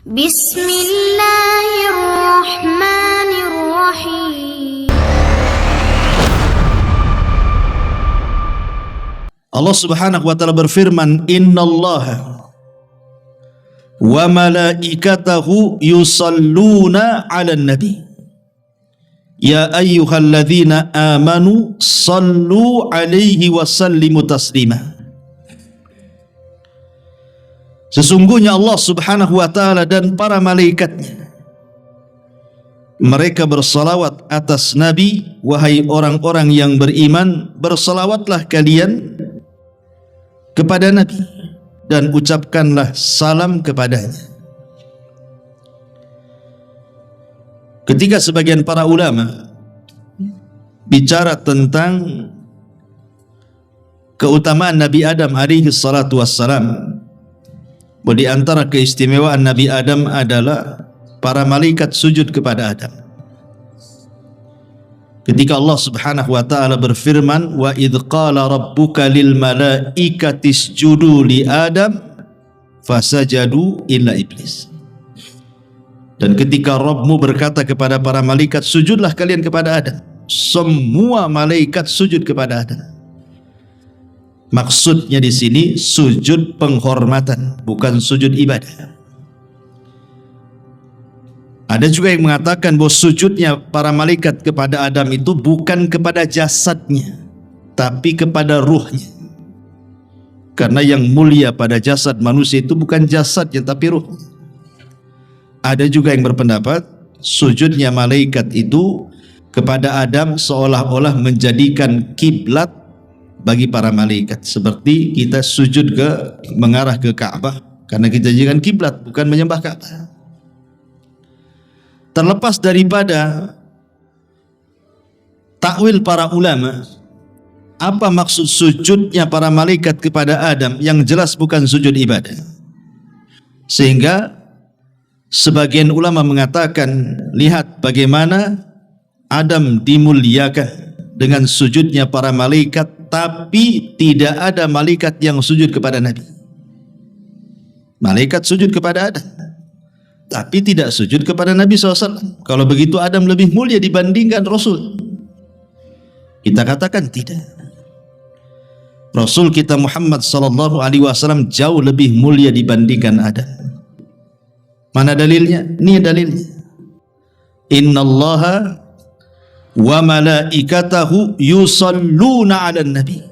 Bismillahirrahmanirrahim. Allah Subhanahu wa taala berfirman, "Innallaha wa malaikatahu yusalluna 'alan nabi. Ya ayyuhalladzina amanu sallu 'alaihi wa sallimu taslima." Sesungguhnya Allah Subhanahu wa taala dan para malaikatnya, mereka bersalawat atas Nabi. Wahai orang-orang yang beriman, bersalawatlah kalian kepada Nabi dan ucapkanlah salam kepadanya. Ketika sebagian para ulama bicara tentang keutamaan Nabi Adam alaihi salatu wassalam, bahwa di antara keistimewaan Nabi Adam adalah para malaikat sujud kepada Adam. Ketika Allah Subhanahu wa taala berfirman, "Wa idz qala rabbuka lil malaikati isjudu li Adam fasajadu illa iblis." Dan ketika Rabbmu berkata kepada para malaikat, sujudlah kalian kepada Adam, semua malaikat sujud kepada Adam. Maksudnya di sini sujud penghormatan, bukan sujud ibadah. Ada juga yang mengatakan bahwa sujudnya para malaikat kepada Adam itu bukan kepada jasadnya, tapi kepada ruhnya. Karena yang mulia pada jasad manusia itu bukan jasadnya, tapi ruhnya. Ada juga yang berpendapat sujudnya malaikat itu kepada Adam seolah-olah menjadikan kiblat bagi para malaikat, seperti kita sujud mengarah ke Ka'bah karena kita jadikan kiblat, bukan menyembah Ka'bah. Terlepas daripada takwil para ulama, apa maksud sujudnya para malaikat kepada Adam, yang jelas bukan sujud ibadah. Sehingga sebagian ulama mengatakan, lihat bagaimana Adam dimuliakan dengan sujudnya para malaikat, tapi tidak ada malaikat yang sujud kepada Nabi. Malaikat sujud kepada Adam, tapi tidak sujud kepada Nabi SAW. Kalau begitu Adam lebih mulia dibandingkan Rasul. Kita katakan tidak. Rasul kita Muhammad SAW jauh lebih mulia dibandingkan Adam. Mana dalilnya? Ini dalilnya. Innallaha wa malaikatahu yusalluna 'alan nabi.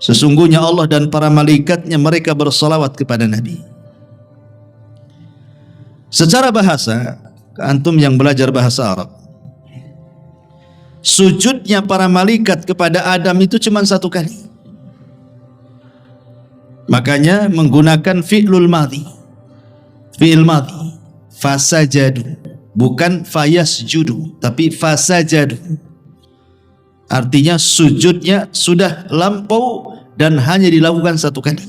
Sesungguhnya Allah dan para malaikatnya, mereka bersalawat kepada Nabi. Secara bahasa, antum yang belajar bahasa Arab, sujudnya para malaikat kepada Adam itu cuma satu kali. Makanya menggunakan fi'lul madhi. Fi'il madhi, fasajadu. Bukan fayasjudu, tapi fasajadu. Artinya sujudnya sudah lampau dan hanya dilakukan satu kali.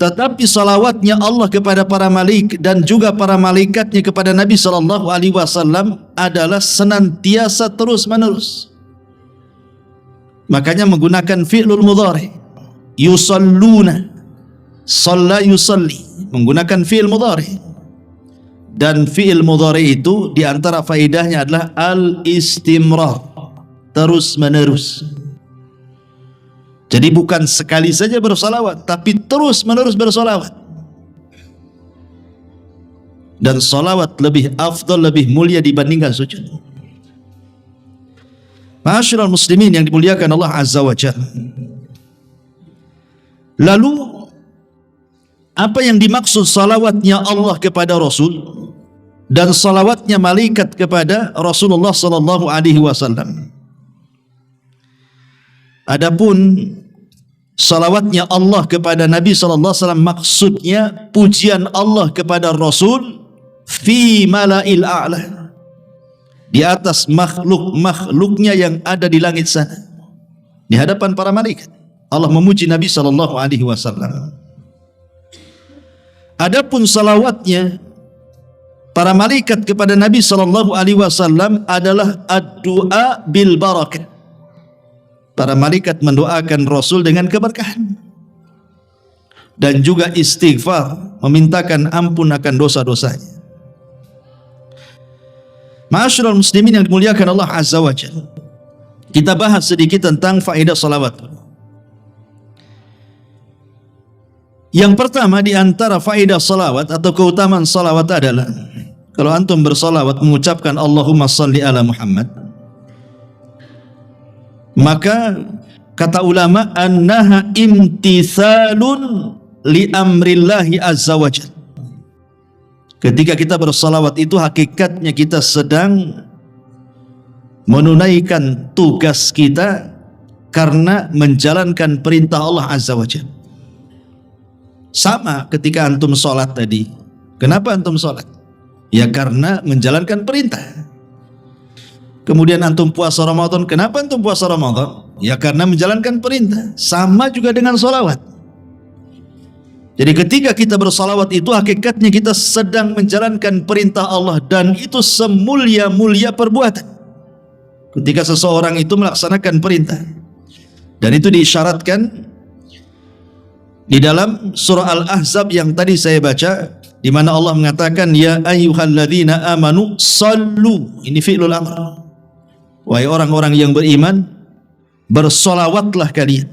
Tetapi salawatnya Allah kepada para malaikat dan juga para malaikatnya kepada Nabi SAW adalah senantiasa terus menerus. Makanya menggunakan fi'lul mudhari, yusalluna, shalla yusalli, menggunakan fi'il mudhari. Dan fi'il mudhari itu diantara faedahnya adalah al-istimrar, terus menerus. Jadi bukan sekali saja bersalawat, tapi terus menerus bersalawat. Dan salawat lebih afdal, lebih mulia dibandingkan sujud. Ma'asyiral muslimin yang dimuliakan Allah Azza wa Jalla. Lalu apa yang dimaksud salawatnya Allah kepada Rasul dan salawatnya malaikat kepada Rasulullah sallallahu alaihi wasallam? Adapun salawatnya Allah kepada Nabi sallallahu alaihi wasallam, maksudnya pujian Allah kepada Rasul fi mala'il a'la, di atas makhluk-makhluknya yang ada di langit sana, di hadapan para malaikat. Allah memuji Nabi sallallahu alaihi wasallam. Adapun salawatnya para malaikat kepada Nabi sallallahu alaihi wasallam adalah ad-du'a bil barakah. Para malaikat mendoakan Rasul dengan keberkahan. dan juga istighfar, memintakan ampun akan dosa-dosanya. Ma'asyiral muslimin yang dimuliakan Allah Azza wa Jalla, kita bahas sedikit tentang faedah salawat. Yang pertama di antara faedah salawat atau keutamaan salawat adalah kalau antum bersalawat mengucapkan Allahumma salli ala Muhammad, maka kata ulama annaha imtithalun li amrillahi azza wa jalla. Ketika kita bersalawat itu hakikatnya kita sedang menunaikan tugas kita karena menjalankan perintah Allah azza wa jalla. Sama ketika antum sholat tadi. Kenapa antum sholat? Ya karena menjalankan perintah. Kemudian antum puasa Ramadan. Kenapa antum puasa Ramadan? Ya karena menjalankan perintah. Sama juga dengan sholawat. Jadi ketika kita bersalawat itu hakikatnya kita sedang menjalankan perintah Allah, dan itu semulia-mulia perbuatan ketika seseorang itu melaksanakan perintah. Dan itu diisyaratkan di dalam surah Al-Ahzab yang tadi saya baca, di mana Allah mengatakan ya ayyuhalladzina amanu sallu. Ini fi'lul amr. Wahai orang-orang yang beriman, bersolawatlah kalian.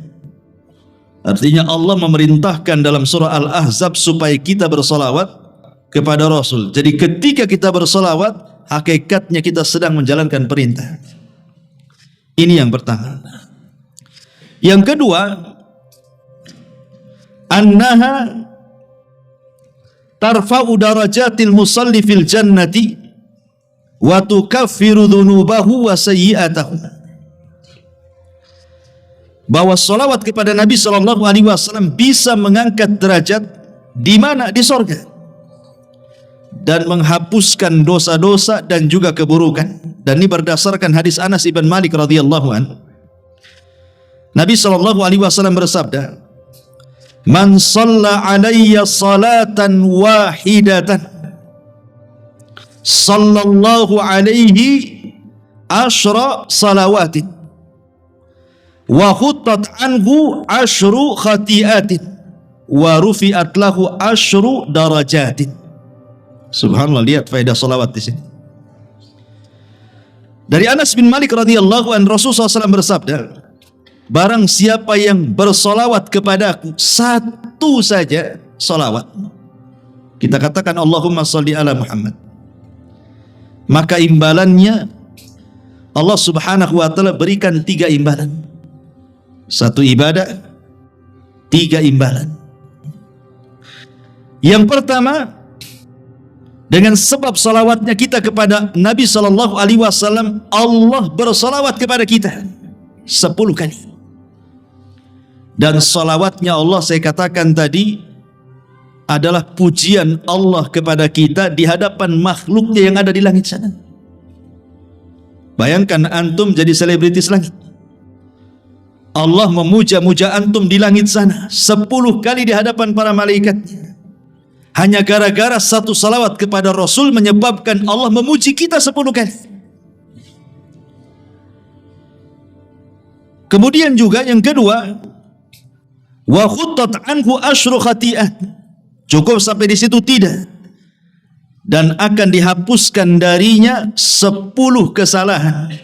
Artinya Allah memerintahkan dalam surah Al-Ahzab supaya kita bersolawat kepada Rasul. Jadi ketika kita bersolawat, hakikatnya kita sedang menjalankan perintah. Ini yang pertama. Yang kedua, annaha tarfa'u darajatil musalli fil jannati wa tukaffiru dhunubahu wa sayyi'atahu. Bahwa salawat kepada Nabi sallallahu alaihi wasallam bisa mengangkat derajat di mana? Di sorga, dan menghapuskan dosa-dosa dan juga keburukan. Dan ini berdasarkan hadis Anas ibn Malik radhiyallahu anhu. Nabi sallallahu alaihi wasallam bersabda, man shalla alayya salatan wahidatan sallallahu alaihi asyra salawatin wa khuttat anhu asyru khati'atin wa rufi'at lahu asyru darajatin. Subhanallah, lihat faedah salawat di sini. Dari Anas bin Malik radhiyallahu anhu, Rasulullah SAW bersabda, barang siapa yang bersolawat kepadaku satu saja solawat, kita katakan Allahumma salli ala Muhammad, maka imbalannya Allah subhanahu wa ta'ala berikan 3 imbalan. Satu ibadah, 3 imbalan. Yang pertama, dengan sebab salawatnya kita kepada Nabi sallallahu alaihi wasallam, Allah bersalawat kepada kita 10 kali. Dan salawatnya Allah, saya katakan tadi, adalah pujian Allah kepada kita di hadapan makhluknya yang ada di langit sana. Bayangkan antum jadi selebritis langit, Allah memuja-muja antum di langit sana 10 kali di hadapan para malaikatnya. Hanya gara-gara satu salawat kepada Rasul menyebabkan Allah memuji kita 10 kali. Kemudian juga yang kedua, wa khuttat anhu asyru khati'at. Cukup sampai di situ? Tidak. Dan akan dihapuskan darinya 10 kesalahan.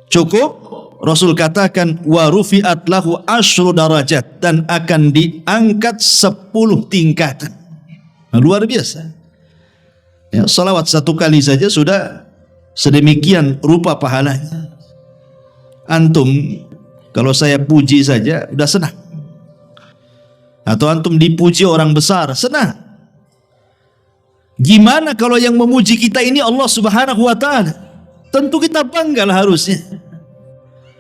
Cukup? Rasul katakan wa rufi'at lahu asyru darajat, dan akan diangkat 10 tingkatan. Nah, luar biasa. Ya, salawat 1 kali saja sudah sedemikian rupa pahalanya. Antum kalau saya puji saja udah senang. Atau antum dipuji orang besar, senang. Gimana kalau yang memuji kita ini Allah subhanahu wa ta'ala? Tentu kita banggalah harusnya.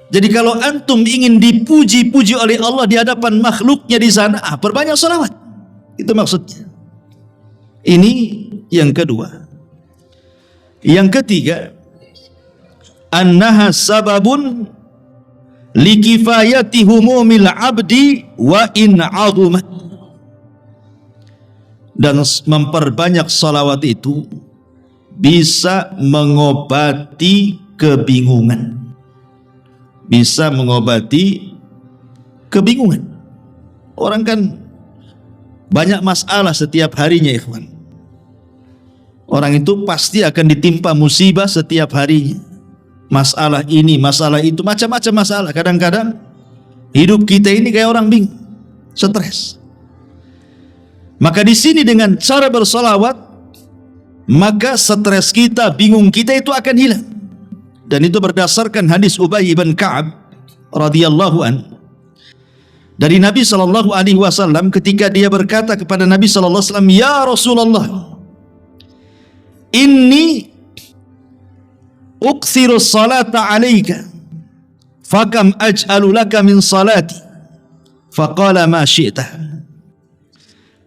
Jadi kalau antum ingin dipuji-puji oleh Allah di hadapan makhluknya di sana, perbanyak salawat. Itu maksudnya. Ini yang kedua. Yang ketiga, annaha sababun likifayati humumil abdi wa in azumat. Dan memperbanyak salawat itu bisa mengobati kebingungan. Bisa mengobati kebingungan. Orang kan banyak masalah setiap harinya, ikhwan. Orang itu pasti akan ditimpa musibah setiap harinya. Masalah ini, masalah itu, macam-macam masalah. Kadang-kadang hidup kita ini kayak orang bingung, stres. Maka di sini dengan cara bersolawat, maka stres kita, bingung kita itu akan hilang. Dan itu berdasarkan hadis Ubay bin Ka'ab radhiyallahu an dari Nabi sallallahu alaihi wasallam ketika dia berkata kepada Nabi sallallahu alaihi wasallam, "Ya Rasulullah, inni uksiru salata alaika fakam aj'alu laka min salati." Faqala ma syi'ta.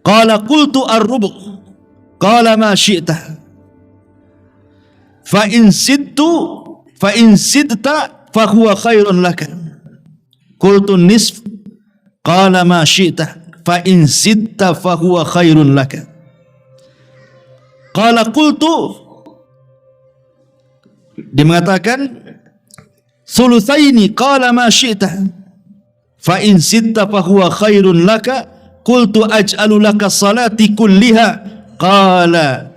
Qala qultu ar-rubu'. Qala ma syi'ta. Fa in sidta fa huwa khairun laka. Qultu nisf. Qala ma syi'ta. Fa in sidta fa huwa khairun laka. Qala qultu, dia mengatakan thulutsaini. Qala ma syi'ta. Fa in sidta fa huwa khairun laka. Qultu aj'alu laka salati kulliha. Qala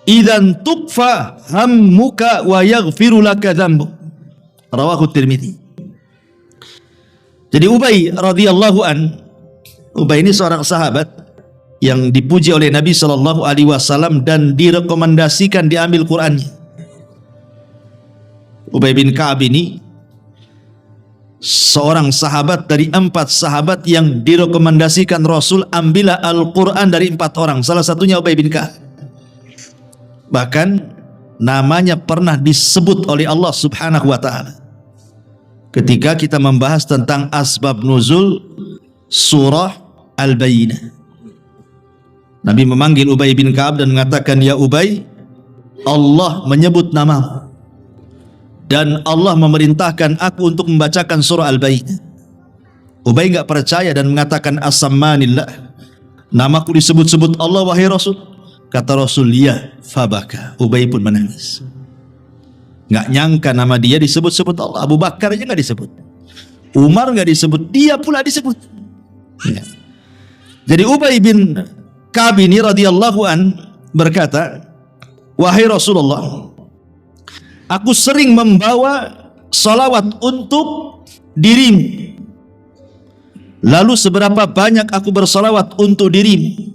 idzan tukfa hammuka wa yaghfiru laka dzambuk. Rawahu Tirmidzi. Jadi Ubay radhiyallahu an, Ubay ini seorang sahabat yang dipuji oleh Nabi sallallahu alaihi wasallam dan direkomendasikan diambil Qur'annya. Ubay bin Ka'ab ini seorang sahabat dari 4 sahabat yang direkomendasikan Rasul ambillah Al-Quran dari 4 orang. Salah satunya Ubay bin Ka'ab. Bahkan namanya pernah disebut oleh Allah subhanahu wa ta'ala ketika kita membahas tentang asbab nuzul surah Al-Bayyinah. Nabi memanggil Ubay bin Ka'ab dan mengatakan, "Ya Ubay, Allah menyebut namamu dan Allah memerintahkan aku untuk membacakan surah Al-Bayyinah." Ubay enggak percaya dan mengatakan, "Asammanillah, namaku disebut-sebut Allah wahai Rasul." Kata Rasul, "Ya." Fabaka. Ubay pun menangis. Enggak nyangka nama dia disebut-sebut Allah. Abu Bakar aja enggak disebut, Umar enggak disebut, dia pula disebut. Ya. Jadi Ubay bin Ka'ab ini radhiyallahu an berkata, "Wahai Rasulullah, aku sering membawa salawat untuk dirimu. Lalu seberapa banyak aku bersalawat untuk dirimu?"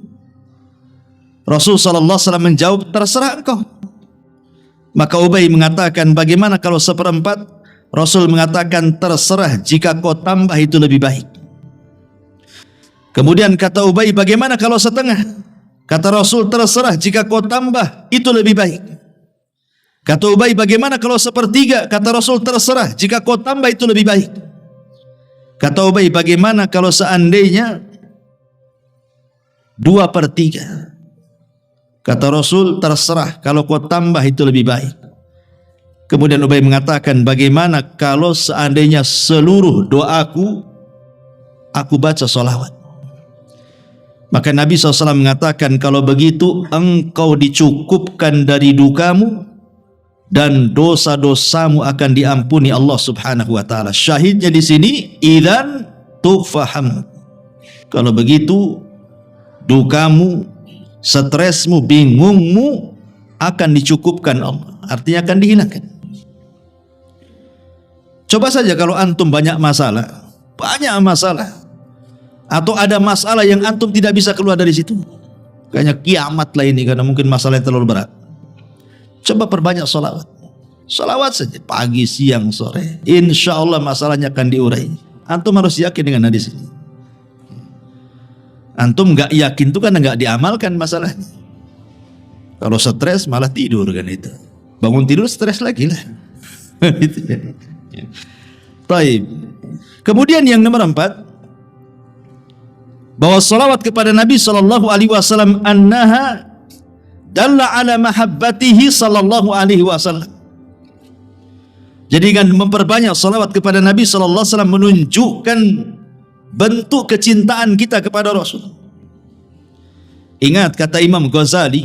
Rasul sallallahu alaihi wasallam menjawab, "Terserah engkau." Maka Ubay mengatakan, "Bagaimana kalau 1/4?" Rasul mengatakan, "Terserah, jika kau tambah itu lebih baik." Kemudian kata Ubay, "Bagaimana kalau 1/2?" Kata Rasul, "Terserah, jika kau tambah itu lebih baik." Kata Ubay, "Bagaimana kalau 1/3?" Kata Rasul, "Terserah, jika kau tambah itu lebih baik." Kata Ubay, "Bagaimana kalau seandainya 2/3?" Kata Rasul, "Terserah, kalau kau tambah itu lebih baik." Kemudian Ubay mengatakan, "Bagaimana kalau seandainya seluruh doaku aku baca sholawat?" Maka Nabi SAW mengatakan, "Kalau begitu engkau dicukupkan dari dukamu dan dosa-dosamu akan diampuni Allah subhanahu wa ta'ala." Syahidnya di sini, idzan tufaham. Kalau begitu dukamu, stresmu, bingungmu akan dicukupkan Allah. Artinya akan dihilangkan. Coba saja kalau antum banyak masalah, atau ada masalah yang antum tidak bisa keluar dari situ, kayaknya kiamat lah ini karena mungkin masalah yang terlalu berat. Coba perbanyak sholawat. Sholawat saja pagi, siang, sore. Insya Allah masalahnya akan diurai. Antum harus yakin dengan hadis ini. Antum nggak yakin itu karena nggak diamalkan masalahnya. Kalau stres malah tidur kan itu. Bangun tidur stres lagi lah. Itu ya. Taib. Kemudian yang nomor 4, bahwa salawat kepada Nabi sallallahu alaihi wasallam annaha dalla ala mahabbatihi sallallahu alaihi wasallam. Jadi dengan memperbanyak salawat kepada Nabi sallallahu alaihi wasallam menunjukkan bentuk kecintaan kita kepada Rasul. Ingat kata Imam Ghazali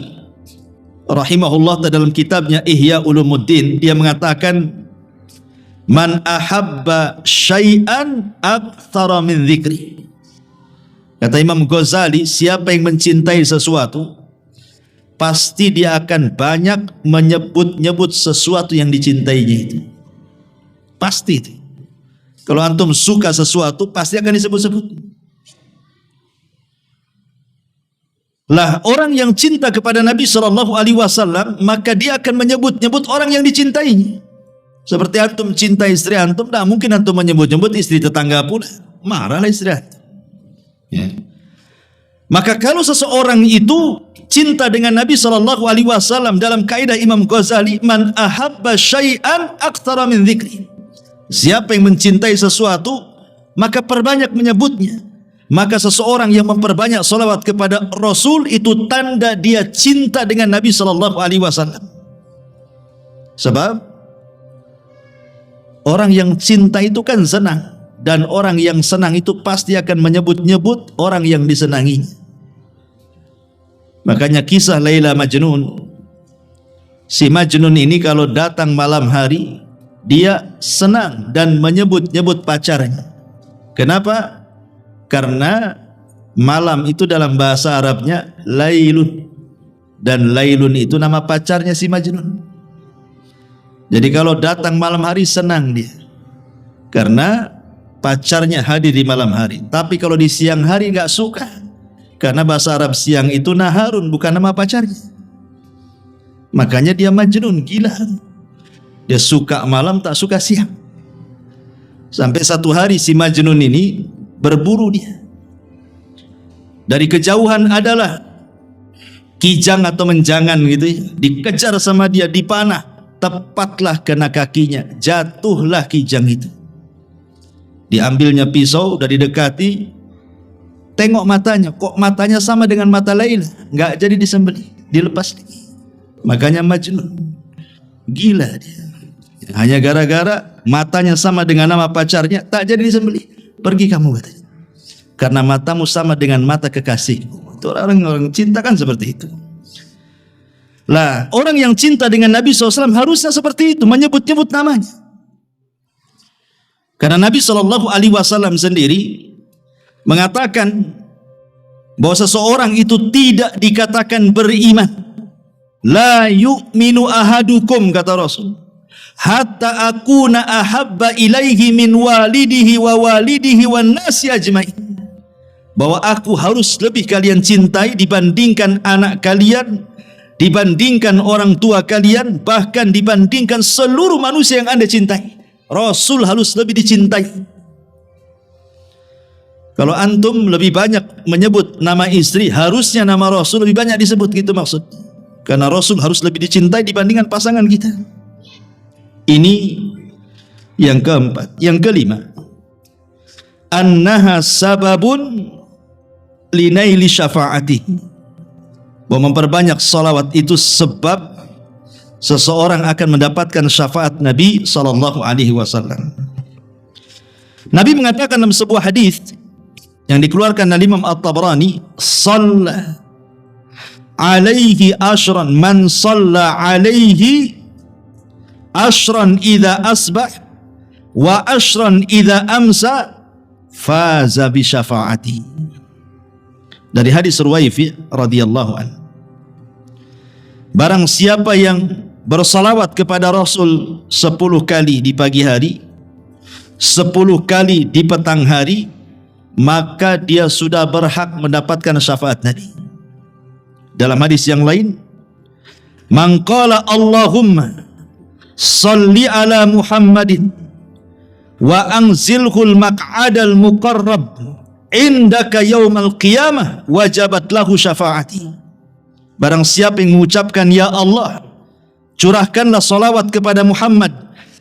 rahimahullah dalam kitabnya Ihya Ulumuddin, dia mengatakan, "Man ahabba syai'an aktsara min dzikri." Kata Imam Ghazali, siapa yang mencintai sesuatu, pasti dia akan banyak menyebut-nyebut sesuatu yang dicintainya itu. Pasti itu. Kalau antum suka sesuatu, pasti akan disebut-sebut. Lah, orang yang cinta kepada Nabi SAW, maka dia akan menyebut-nyebut orang yang dicintainya. Seperti antum cinta istri antum, nah mungkin antum menyebut-nyebut istri tetangga pula. Marahlah istri antum. Ya. Maka kalau seseorang itu cinta dengan Nabi SAW, dalam kaidah Imam Ghazali, man ahabba syai'an aktsara min dzikri. Siapa yang mencintai sesuatu, maka perbanyak menyebutnya. Maka seseorang yang memperbanyak salawat kepada Rasul, itu tanda dia cinta dengan Nabi SAW. Sebab orang yang cinta itu kan senang, dan orang yang senang itu pasti akan menyebut-nyebut orang yang disenanginya. Makanya kisah Laila Majnun, si Majnun ini kalau datang malam hari, dia senang dan menyebut-nyebut pacarnya. Kenapa? Karena malam itu dalam bahasa Arabnya Lailun, dan Lailun itu nama pacarnya si Majnun. Jadi kalau datang malam hari senang dia, karena pacarnya hadir di malam hari. Tapi kalau di siang hari nggak suka, karena bahasa Arab siang itu naharun, bukan nama pacarnya. Makanya dia Majnun, gila. Dia suka malam, tak suka siang. Sampai satu hari si Majnun ini berburu dia. Dari kejauhan adalah kijang atau menjangan gitu ya, dikejar sama dia, dipanah, tepatlah kena kakinya, jatuhlah kijang itu. Diambilnya pisau, udah didekati, tengok matanya, kok matanya sama dengan mata Laila, nggak jadi disembelih, dilepas lagi. Makanya Majnun, gila dia. Hanya gara-gara matanya sama dengan nama pacarnya, tak jadi disembelih. Pergi kamu, katanya, karena matamu sama dengan mata kekasihmu. Itu orang cinta kan seperti itu. Lah, orang yang cinta dengan Nabi SAW harusnya seperti itu, menyebut-nyebut namanya. Karena Nabi SAW sendiri mengatakan bahwa seseorang itu tidak dikatakan beriman. La yu'minu ahadukum, kata Rasul, hatta akuna ahabba ilaihi min walidihi wa walidihi wan nasi ajmain. Bahwa aku harus lebih kalian cintai dibandingkan anak kalian, dibandingkan orang tua kalian, bahkan dibandingkan seluruh manusia yang Anda cintai. Rasul harus lebih dicintai. Kalau antum lebih banyak menyebut nama istri, harusnya nama Rasul lebih banyak disebut, gitu maksud. Karena Rasul harus lebih dicintai dibandingkan pasangan kita. Ini yang keempat. Yang kelima, annaha sababun linaili syafaati. Bahwa memperbanyak salawat itu sebab seseorang akan mendapatkan syafaat Nabi SAW. Nabi mengatakan dalam sebuah hadis yang dikeluarkan oleh Imam At-Tabrani, "Shalla alaihi ashran man shalla alaihi ashran idza asbah wa ashran idza amsa faza bi syafaati." Dari hadis Ruwaifi radhiyallahu anhu, barang siapa yang bersalawat kepada Rasul 10 kali di pagi hari, 10 kali di petang hari, maka dia sudah berhak mendapatkan syafaat Nabi. Dalam hadis yang lain, man qala Allahumma salli ala Muhammadin wa anzilhul maq'adal muqarrab indaka yaumal qiyamah wajabat lahu syafaati. Barang siapa yang mengucapkan, ya Allah, curahkanlah salawat kepada Muhammad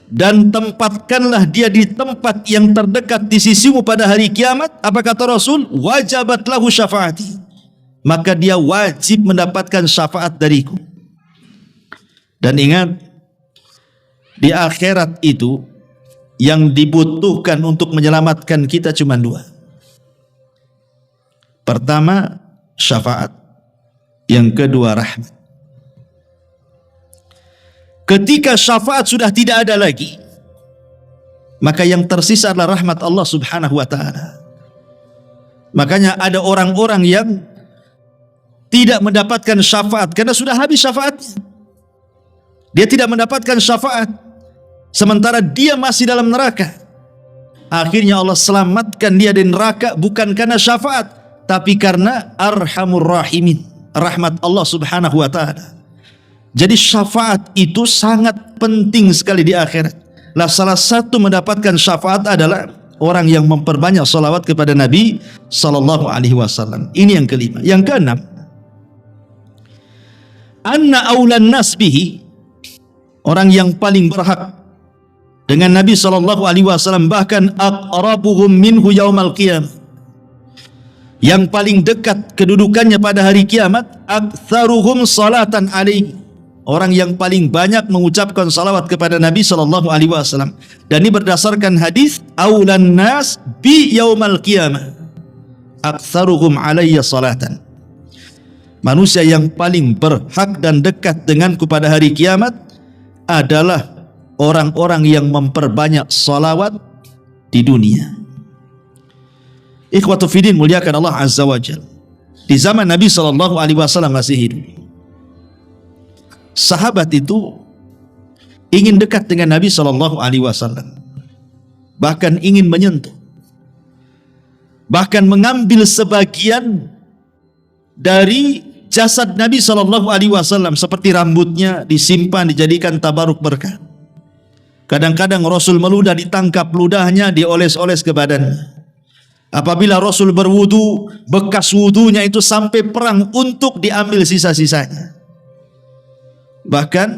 dan tempatkanlah dia di tempat yang terdekat di sisimu pada hari kiamat, apa kata Rasul? Wajabat lahu syafaati. Maka dia wajib mendapatkan syafaat dariku. Dan ingat, di akhirat itu yang dibutuhkan untuk menyelamatkan kita cuma 2. Pertama, syafaat. Yang kedua, rahmat. Ketika syafaat sudah tidak ada lagi, maka yang tersisa adalah rahmat Allah Subhanahu wa ta'ala. Makanya ada orang-orang yang tidak mendapatkan syafaat karena sudah habis syafaatnya. Dia tidak mendapatkan syafaat sementara dia masih dalam neraka. Akhirnya Allah selamatkan dia dari neraka bukan karena syafaat, tapi karena Arhamur Rahimin, rahmat Allah Subhanahu wa taala. Jadi syafaat itu sangat penting sekali di akhirat. Lah salah satu mendapatkan syafaat adalah orang yang memperbanyak salawat kepada Nabi sallallahu alaihi wasallam. Ini yang kelima. Yang keenam, anna aulan nas bihi, orang yang paling berhak dengan Nabi sallallahu alaihi wasallam, bahkan aqrabuhum minhu yaumal qiyamah, yang paling dekat kedudukannya pada hari kiamat, aktsaruhum salatan alaihi, orang yang paling banyak mengucapkan salawat kepada Nabi sallallahu alaihi wasallam. Dan ini berdasarkan hadis aulan nas bi yaumal qiyamah aktsaruhum alayya salatan. Manusia yang paling berhak dan dekat denganku pada hari kiamat adalah orang-orang yang memperbanyak salawat di dunia. Ikhwatu fiddin, muliakan Allah Azza wa Jalla. Di zaman Nabi sallallahu alaihi wasallam masih hidup, sahabat itu ingin dekat dengan Nabi sallallahu alaihi wasallam, bahkan ingin menyentuh, bahkan mengambil sebagian dari jasad Nabi sallallahu alaihi wasallam, seperti rambutnya disimpan dijadikan tabaruk berkah. Kadang-kadang Rasul meludah, ditangkap ludahnya, dioles-oles ke badannya. Apabila Rasul berwudu, bekas wudunya itu sampai perang untuk diambil sisa-sisanya. Bahkan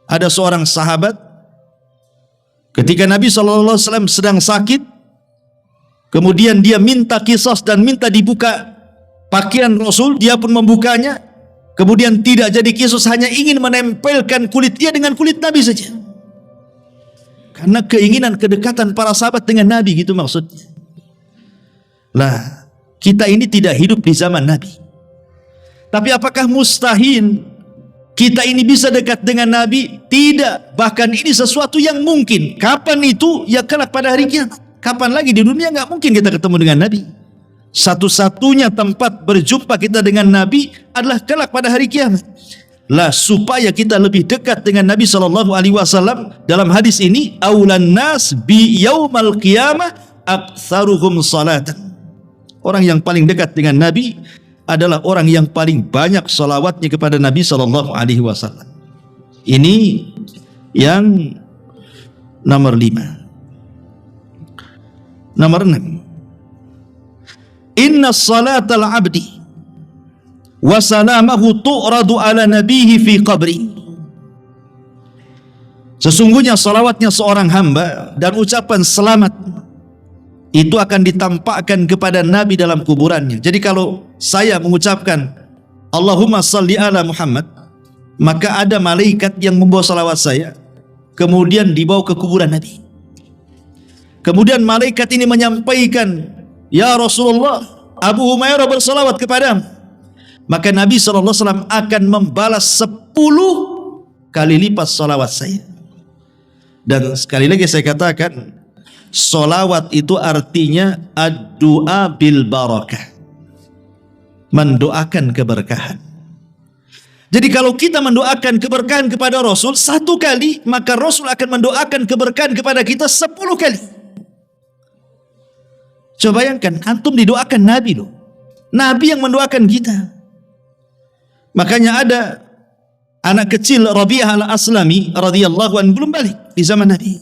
ada seorang sahabat ketika Nabi SAW sedang sakit, kemudian dia minta qisas dan minta dibuka pakaian Rasul, dia pun membukanya, kemudian tidak jadi qisas, hanya ingin menempelkan kulit dia dengan kulit Nabi saja. Karena keinginan kedekatan para sahabat dengan Nabi, gitu maksudnya. Lah, kita ini tidak hidup di zaman Nabi. Tapi apakah mustahil kita ini bisa dekat dengan Nabi? Tidak. Bahkan ini sesuatu yang mungkin. Kapan itu? Ya kelak pada hari kiamat. Kapan lagi? Di dunia nggak mungkin kita ketemu dengan Nabi. Satu-satunya tempat berjumpa kita dengan Nabi adalah kelak pada hari kiamat. Lah, supaya kita lebih dekat dengan Nabi sallallahu alaihi wasallam, dalam hadis ini aulan nas bi yaumal qiyamah aktsaruhum salatan. Orang yang paling dekat dengan Nabi adalah orang yang paling banyak salawatnya kepada Nabi sallallahu alaihi wasallam. Ini yang nomor 5. Nomor 6. Inna salatal abdi wa salamahu tu'radu ala nabihi fi qabri. Sesungguhnya salawatnya seorang hamba dan ucapan selamat itu akan ditampakkan kepada Nabi dalam kuburannya. Jadi kalau saya mengucapkan Allahumma salli ala Muhammad, maka ada malaikat yang membawa salawat saya kemudian dibawa ke kuburan Nabi. Kemudian malaikat ini menyampaikan, ya Rasulullah, Abu Humairah bersalawat kepadamu. Maka Nabi SAW akan membalas 10 kali lipat salawat saya. Dan sekali lagi saya katakan, salawat itu artinya ad-du'a bil barakah, mendoakan keberkahan. Jadi kalau kita mendoakan keberkahan kepada Rasul 1 kali, maka Rasul akan mendoakan keberkahan kepada kita 10 kali. Coba bayangkan, antum didoakan Nabi loh. Nabi yang mendoakan kita. Makanya ada anak kecil Rabi'ah al-Aslami radhiyallahu anhu, belum balik di zaman Nabi.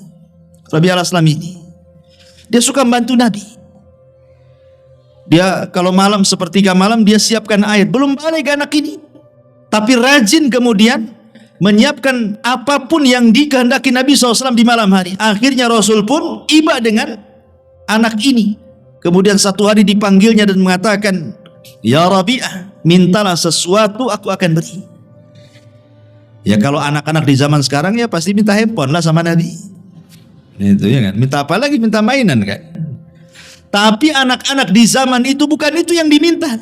Rabi'ah al-Aslami ini, dia suka membantu Nabi. Dia kalau malam, sepertiga malam, dia siapkan air. Belum balik anak ini, tapi rajin kemudian menyiapkan apapun yang dikehendaki Nabi SAW di malam hari. Akhirnya Rasul pun iba dengan anak ini. Kemudian satu hari dipanggilnya dan mengatakan, ya Rabi'ah, mintalah sesuatu, aku akan beri. Ya kalau anak-anak di zaman sekarang ya pasti minta handphone lah sama Nabi. Itu ya kan, minta apa lagi, minta mainan kan. Tapi anak-anak di zaman itu bukan itu yang diminta.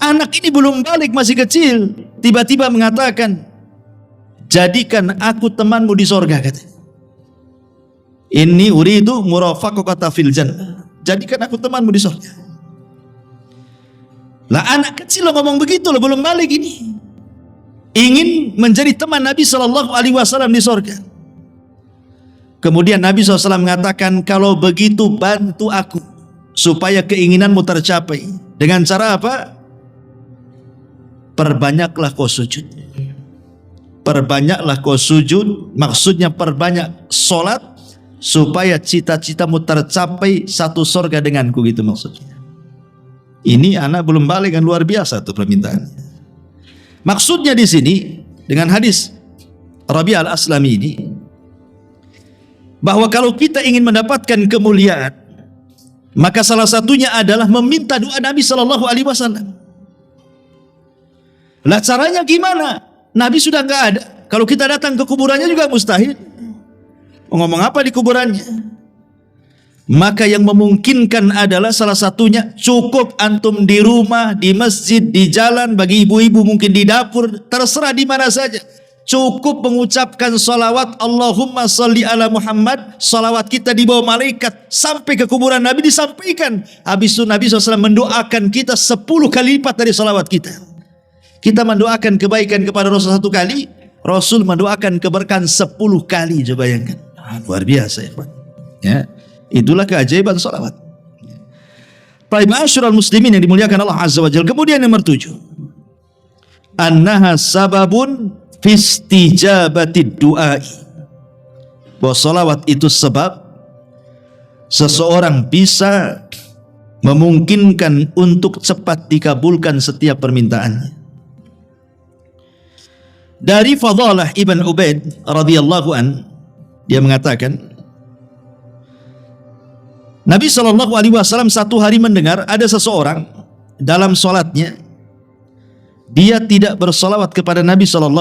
Anak ini belum balik, masih kecil, tiba-tiba mengatakan, jadikan aku temanmu di sorga, kata. Inni uridu murafaqata fil jannah. jadikan aku temanmu di surga. Lah anak kecil lo ngomong begitu lo, belum balik ini. Ingin menjadi teman Nabi SAW di surga. Kemudian Nabi SAW mengatakan, kalau begitu bantu aku supaya keinginanmu tercapai. Dengan cara apa? Perbanyaklah kau sujud. Perbanyaklah kau sujud, maksudnya perbanyak solat supaya cita-citamu tercapai satu surga denganku, gitu maksudnya. Ini anak belum balik kan, luar biasa tuh permintaannya. Maksudnya di sini dengan hadis Rabi' al-Aslami ini, bahwa kalau kita ingin mendapatkan kemuliaan, maka salah satunya adalah meminta doa Nabi Shallallahu Alaihi Wasallam. Lah caranya gimana? Nabi sudah nggak ada. Kalau kita datang ke kuburannya juga mustahil. Mau ngomong apa di kuburannya? Maka yang memungkinkan adalah salah satunya cukup antum di rumah, di masjid, di jalan, bagi ibu-ibu mungkin di dapur, terserah di mana saja. Cukup mengucapkan salawat Allahumma salli ala Muhammad. Salawat kita di bawah malaikat sampai ke kuburan Nabi disampaikan. Habis itu Nabi SAW mendoakan kita 10 kali lipat dari salawat kita. Kita mendoakan kebaikan kepada Rasul 1 kali, Rasul mendoakan keberkahan 10 kali. Coba bayangkan, luar biasa ya. Itulah keajaiban salawat. Baik, ma'asyiral muslimin yang dimuliakan Allah Azza wa Jalla. Kemudian nomor 7, annaha sababun fi istijabatid du'ai. Bahwa salawat itu sebab seseorang bisa memungkinkan untuk cepat dikabulkan setiap permintaannya. Dari Fadalah Ibn Ubaid radhiyallahu an, dia mengatakan, Nabi SAW satu hari mendengar ada seseorang dalam sholatnya, dia tidak bersolawat kepada Nabi SAW.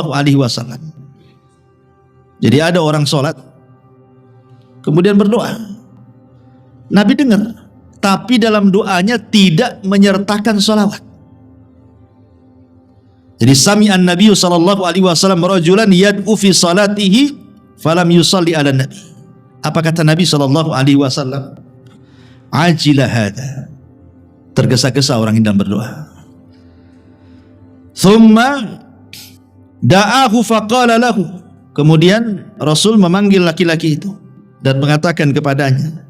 Jadi ada orang sholat, kemudian berdoa. Nabi dengar, tapi dalam doanya tidak menyertakan solawat. Jadi sami'an Nabi SAW rajulan yad'u fi salatihi falam yusalli ala Nabi. Apa kata Nabi SAW? Ajilah hada, tergesa-gesa orang ini dalam berdoa. Thumma da'ahu faqala lahu, kemudian Rasul memanggil laki-laki itu dan mengatakan kepadanya,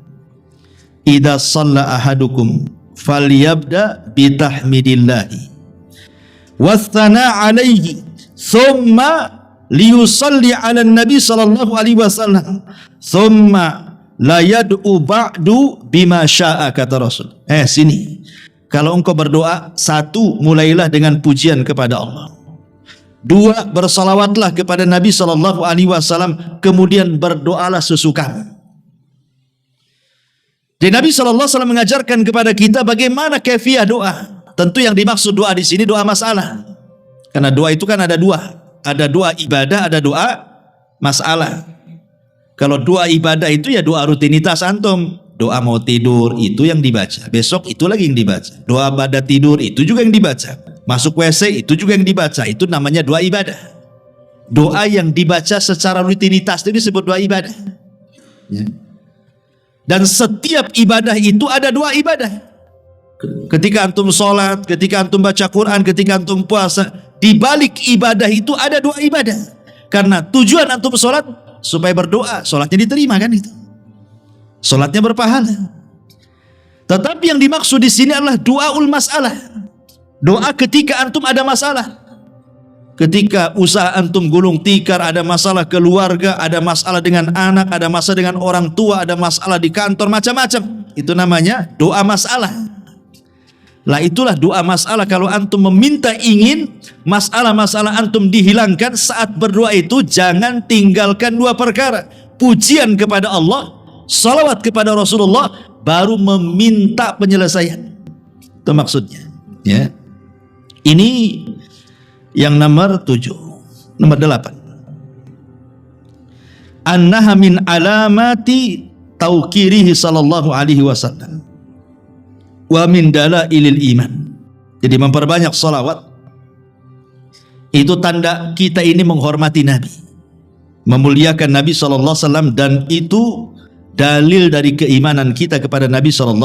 idza shalla ahadukum falyabda bitahmidillahi wathana alaihi thumma liyusalli ala nabi sallallahu alaihi wasallam thumma la yad'u ba'du bima sya'a, kata Rasul. Sini, kalau engkau berdoa, 1, mulailah dengan pujian kepada Allah. 2, bersalawatlah kepada Nabi SAW, kemudian berdoalah sesukamu. Jadi Nabi SAW mengajarkan kepada kita bagaimana kaifiah doa. Tentu yang dimaksud doa di sini doa masalah. Karena doa itu kan ada 2. Ada doa ibadah, ada doa masalah. Kalau doa ibadah itu ya doa rutinitas antum. Doa mau tidur itu yang dibaca, besok itu lagi yang dibaca. Doa pada tidur itu juga yang dibaca. Masuk WC itu juga yang dibaca. Itu namanya doa ibadah. Doa yang dibaca secara rutinitas itu disebut doa ibadah ya. Dan setiap ibadah itu ada doa ibadah. Ketika antum sholat, ketika antum baca Quran, ketika antum puasa, di balik ibadah itu ada doa ibadah. Karena tujuan antum sholat supaya berdoa, sholatnya diterima kan itu. Sholatnya berpahala. Tetapi yang dimaksud di sini adalah doaul masalah. Doa ketika antum ada masalah. Ketika usaha antum gulung tikar, ada masalah keluarga, ada masalah dengan anak, ada masalah dengan orang tua, ada masalah di kantor, macam-macam. Itu namanya doa masalah. Lah itulah doa masalah. Kalau antum meminta ingin masalah-masalah antum dihilangkan saat berdoa itu, jangan tinggalkan 2 perkara. Pujian kepada Allah, salawat kepada Rasulullah, baru meminta penyelesaian. Itu maksudnya ya. Ini yang nomor 7. Nomor 8, annaha min alamati tauqirihi sallallahu alaihi wasallam wa min dalailil iman. Jadi memperbanyak salawat itu tanda kita ini menghormati Nabi, memuliakan Nabi SAW, dan itu dalil dari keimanan kita kepada Nabi SAW.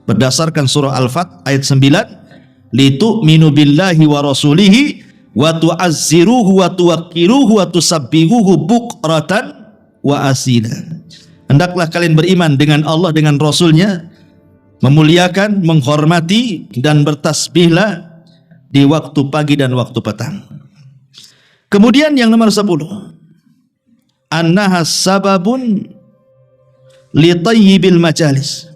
Berdasarkan surah Al-Fat ayat 9, litu'minu billahi wa rasulihi wa tu'azziruhu wa tuwaqqiruhu wa tusabbihuhu bukratan wa asila. Hendaklah kalian beriman dengan Allah, dengan Rasulnya, memuliakan, menghormati dan bertasbihlah di waktu pagi dan waktu petang. Kemudian yang nomor 10, annaha sababun li tayyibil majalis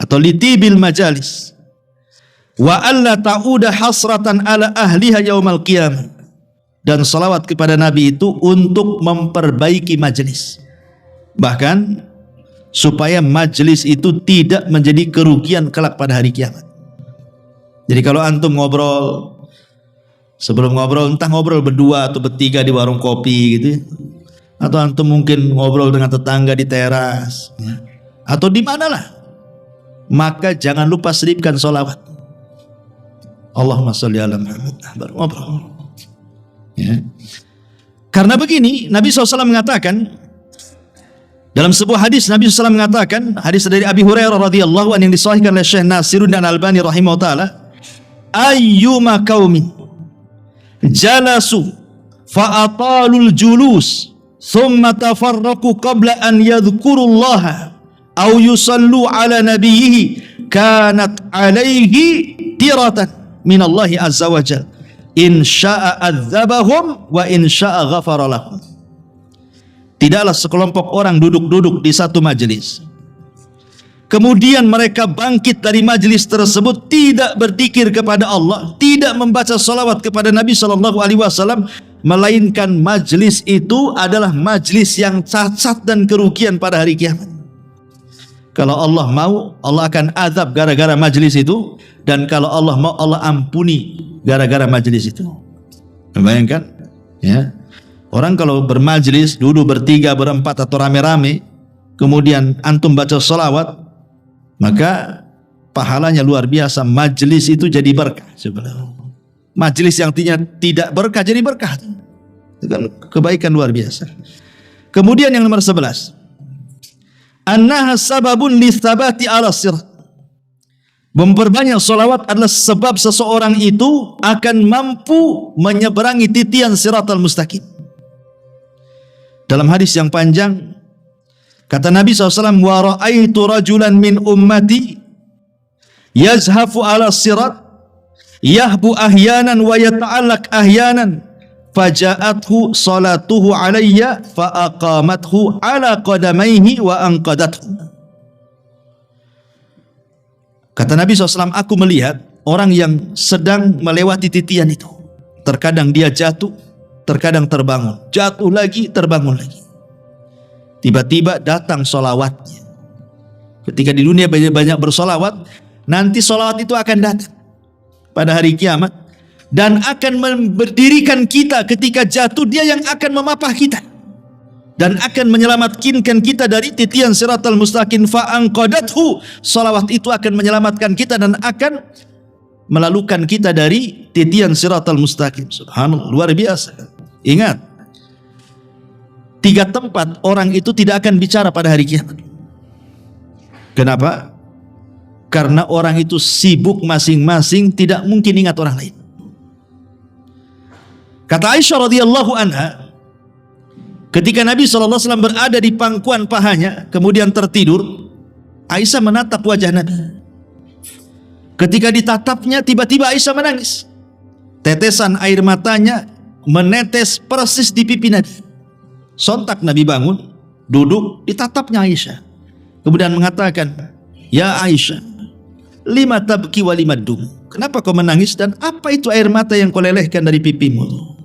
atau li tibil majalis wa alla ta'uda hasratan ala ahliha yaumal qiyamah. Dan salawat kepada Nabi itu untuk memperbaiki majelis, bahkan supaya majelis itu tidak menjadi kerugian kelak pada hari kiamat. Jadi kalau antum ngobrol, sebelum ngobrol, entah ngobrol berdua atau bertiga di warung kopi gitu ya, atau antum mungkin ngobrol dengan tetangga di teras ya, atau di manalah, maka jangan lupa selipkan sholawat. Allahumma sholli ala Muhammad. Baru ngobrol ya. Karena begini, Nabi SAW mengatakan dalam sebuah hadis, Nabi SAW mengatakan, hadis dari Abi Hurairah radhiyallahu anhu yang disahihkan oleh Syekh Nasiruddin Al-Albani rahimahullah taala, ayyuma qaumin jalasu fa atalul julus thumma tafarraqu qabla an yadhkurullaha aw yusallu ala nabiyhi kanat alaihi tiratan minallahi azza wa jalla in syaa adzabahum wa in syaa ghafara lahum. Tidaklah sekelompok orang duduk-duduk di satu majelis, kemudian mereka bangkit dari majelis tersebut tidak berzikir kepada Allah, tidak membaca salawat kepada Nabi SAW, melainkan majelis itu adalah majelis yang cacat dan kerugian pada hari kiamat. Kalau Allah mau, Allah akan azab gara-gara majelis itu, dan kalau Allah mau, Allah ampuni gara-gara majelis itu. Bayangkan ya, orang kalau bermajelis, duduk bertiga, berempat atau rame-rame, kemudian antum baca salawat, maka pahalanya luar biasa. Majelis itu jadi berkah sebenarnya. Majelis yang tidak berkah jadi berkah. Itu kan kebaikan luar biasa. Kemudian yang nomor 11, annaha sababun listabati ala sirat. Memperbanyak salawat adalah sebab seseorang itu akan mampu menyeberangi titian siratal mustaqim. Dalam hadis yang panjang, kata Nabi SAW, wa ra'aitu rajulan min ummati yazhafu ala sirat yahbu ahyanan wa yata'allak ahyanan faja'athu salatuhu alayya fa'aqamathu ala qadamaihi wa anqadathu. Kata Nabi SAW, aku melihat orang yang sedang melewati titian itu. Terkadang dia jatuh, terkadang terbangun, jatuh lagi, terbangun lagi. Tiba-tiba datang solawatnya. Ketika di dunia banyak bersolawat, nanti solawat itu akan datang pada hari kiamat dan akan berdirikan kita. Ketika jatuh, dia yang akan memapah kita dan akan menyelamatkan kita dari titian siratal mustaqim. Fa'anqadathu, solawat itu akan menyelamatkan kita dan akan melalukan kita dari titian siratal mustaqim. Subhanallah, luar biasa. Ingat, 3 tempat orang itu tidak akan bicara pada hari kiamat. Kenapa? Karena orang itu sibuk masing-masing, tidak mungkin ingat orang lain. Kata Aisyah radhiyallahu anha, ketika Nabi SAW berada di pangkuan pahanya, kemudian tertidur, Aisyah menatap wajah Nabi. Ketika ditatapnya, tiba-tiba Aisyah menangis. Tetesan air matanya menetes persis di pipi Nabi. Sontak Nabi bangun, duduk, ditatapnya Aisyah. Kemudian mengatakan, ya Aisyah, lima tabki wa lima dum. Kenapa kau menangis dan apa itu air mata yang kau lelehkan dari pipimu?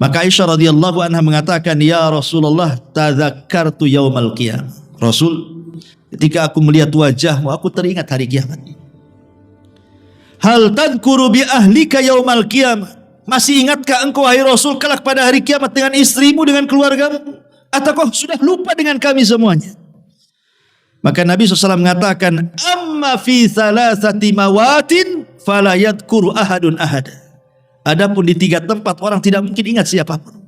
Maka Aisyah radhiyallahu anha mengatakan, ya Rasulullah, tadzakartu yaumal qiyamah. Rasul, ketika aku melihat wajahmu, aku teringat hari kiamat. Hal tadhkuru bi ahlika yaumal qiyamah. Masih ingatkah engkau wahai Rasul kelak pada hari kiamat dengan istrimu, dengan keluargamu? Atau kau sudah lupa dengan kami semuanya? Maka Nabi SAW mengatakan, amma fi thalathati mawatin fala yadhkuru ahadun ahada. Adapun di 3 tempat orang tidak mungkin ingat siapapun.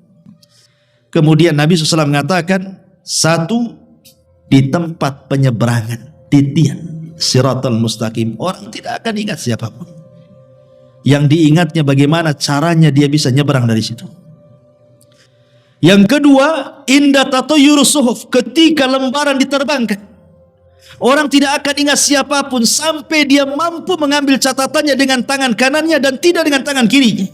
Kemudian Nabi SAW mengatakan, Satu, di tempat penyeberangan, titian Siratal Mustaqim, orang tidak akan ingat siapapun. Yang diingatnya bagaimana caranya dia bisa nyeberang dari situ. Yang kedua, inda tatayur suhuf, ketika lembaran diterbangkan, orang tidak akan ingat siapapun sampai dia mampu mengambil catatannya dengan tangan kanannya dan tidak dengan tangan kirinya.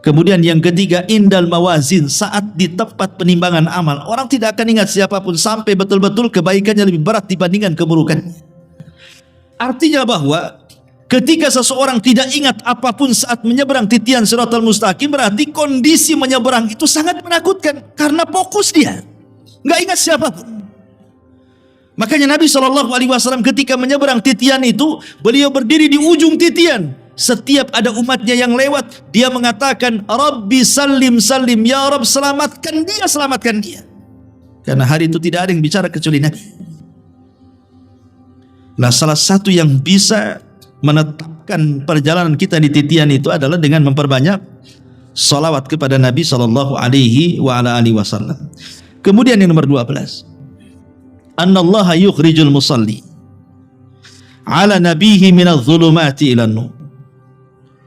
Kemudian yang ketiga, indal mawazin, saat di tempat penimbangan amal, orang tidak akan ingat siapapun sampai betul-betul kebaikannya lebih berat dibandingkan keburukannya. Artinya bahwa ketika seseorang tidak ingat apapun saat menyeberang titian Siratal Mustaqim, berarti kondisi menyeberang itu sangat menakutkan karena fokus dia, nggak ingat siapapun. Makanya Nabi SAW ketika menyeberang titian itu, beliau berdiri di ujung titian. Setiap ada umatnya yang lewat, dia mengatakan, Rabbi salim salim, ya Rabb selamatkan dia, selamatkan dia. Karena hari itu tidak ada yang bicara kecuali Nabi. Nah, salah satu yang bisa menetapkan perjalanan kita di titian itu adalah dengan memperbanyak salawat kepada Nabi SAW. Kemudian yang nomor 12, annallaha yukhrijul musalli ala nabihi minadh dhulumati ilan nur,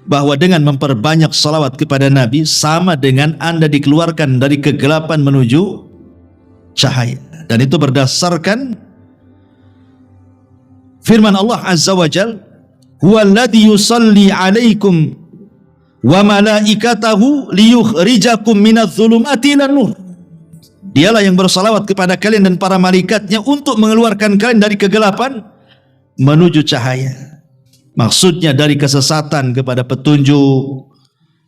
bahwa dengan memperbanyak salawat kepada Nabi sama dengan Anda dikeluarkan dari kegelapan menuju cahaya. Dan itu berdasarkan firman Allah Azza wa Jal, huwallazi yusalli alaikum wa malaikatahu liyukhrijakum minadh dhulumati ilan nur. Dialah yang bersalawat kepada kalian dan para malaikatnya untuk mengeluarkan kalian dari kegelapan menuju cahaya. Maksudnya dari kesesatan kepada petunjuk,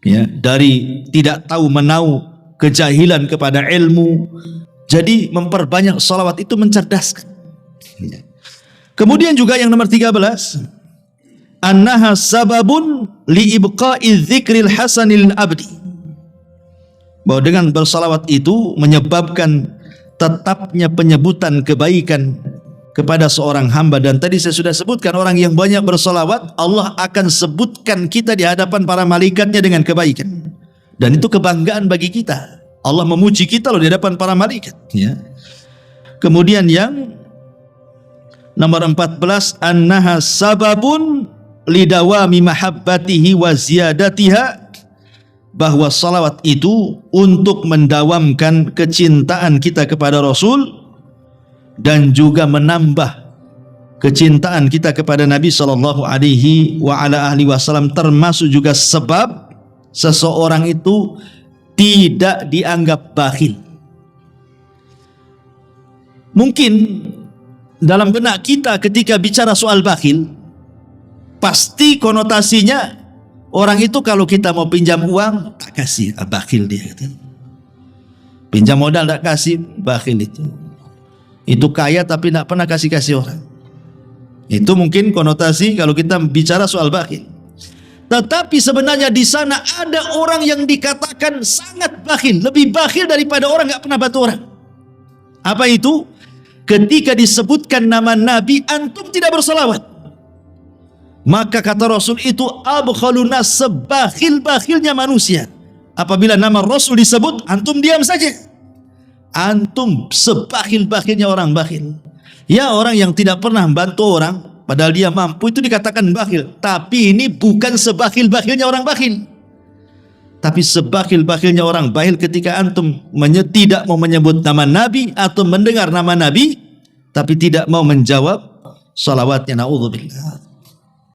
ya, dari tidak tahu menau, kejahilan kepada ilmu. Jadi memperbanyak salawat itu mencerdaskan. Kemudian juga yang nomor 13, annaha sababun li ibqa'i dzikril hasanil abdi, bahwa dengan bersalawat itu menyebabkan tetapnya penyebutan kebaikan kepada seorang hamba. Dan tadi saya sudah sebutkan, orang yang banyak bersalawat, Allah akan sebutkan kita di hadapan para malaikatnya dengan kebaikan. Dan itu kebanggaan bagi kita. Allah memuji kita loh di hadapan para malaikat, ya. Kemudian yang nomor 14, annaha sababun lidawami mahabbatihi wa ziyadatiha, bahwa salawat itu untuk mendawamkan kecintaan kita kepada Rasul dan juga menambah kecintaan kita kepada Nabi SAW, termasuk juga sebab seseorang itu tidak dianggap bakhil. Mungkin dalam benak kita ketika bicara soal bakhil, pasti konotasinya orang itu kalau kita mau pinjam uang tak kasih, bakhil dia. Pinjam modal tak kasih, bakhil itu. Itu kaya tapi tidak pernah kasih-kasih orang. Itu mungkin konotasi kalau kita bicara soal bakhil. Tetapi sebenarnya di sana ada orang yang dikatakan sangat bakhil, lebih bakhil daripada orang nggak pernah bantu orang. Apa itu? Ketika disebutkan nama Nabi, antum tidak bersalawat. Maka kata Rasul itu abkhaluna, sebakhil-bakhilnya manusia. Apabila nama Rasul disebut, antum diam saja. Antum sebakhil-bakhilnya orang bakhil. Ya, orang yang tidak pernah bantu orang padahal dia mampu itu dikatakan bakhil. Tapi ini bukan sebakhil-bakhilnya orang bakhil, tapi sebakhil-bakhilnya orang bakhil ketika antum tidak mau menyebut nama Nabi atau mendengar nama Nabi tapi tidak mau menjawab salawatnya. Na'udzubillah.